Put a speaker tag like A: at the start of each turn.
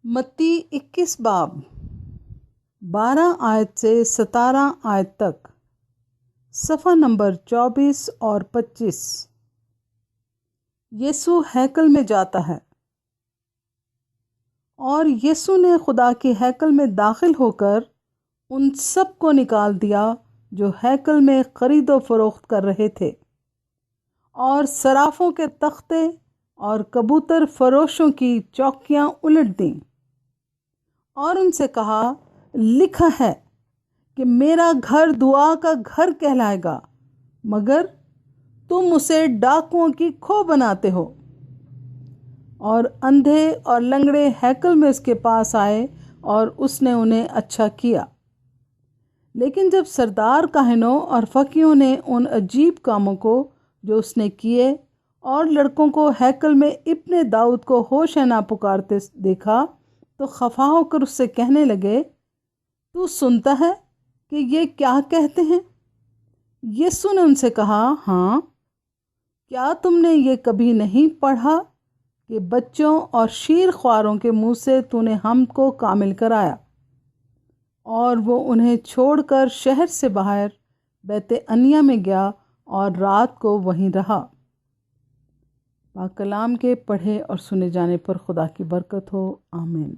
A: متی 21 باب 12 آیت سے 17 آیت تک، صفحہ نمبر 24 اور 25۔ یسوع ہیکل میں جاتا ہے۔ اور یسوع نے خدا کے ہیکل میں داخل ہو کر ان سب کو نکال دیا جو ہیکل میں خرید و فروخت کر رہے تھے، اور صرافوں کے تختے اور کبوتر فروشوں کی چوکیاں الٹ دیں، اور ان سے کہا، لکھا ہے کہ میرا گھر دعا کا گھر کہلائے گا، مگر تم اسے ڈاکوؤں کی کھو بناتے ہو۔ اور اندھے اور لنگڑے ہیکل میں اس کے پاس آئے، اور اس نے انہیں اچھا کیا۔ لیکن جب سردار کاہنوں اور فقیہوں نے ان عجیب کاموں کو جو اس نے کیے، اور لڑکوں کو ہیکل میں ابن داؤد کو ہوشنا پکارتے دیکھا، تو خفا ہو کر اس سے کہنے لگے، تو سنتا ہے کہ یہ کیا کہتے ہیں؟ یسوع نے ان سے کہا، ہاں، کیا تم نے یہ کبھی نہیں پڑھا کہ بچوں اور شیر خواروں کے منہ سے تو نے ہم کو کامل کرایا؟ اور وہ انہیں چھوڑ کر شہر سے باہر بیت عنیہ میں گیا اور رات کو وہیں رہا۔ پاک کلام کے پڑھے اور سنے جانے پر خدا کی برکت ہو، آمین۔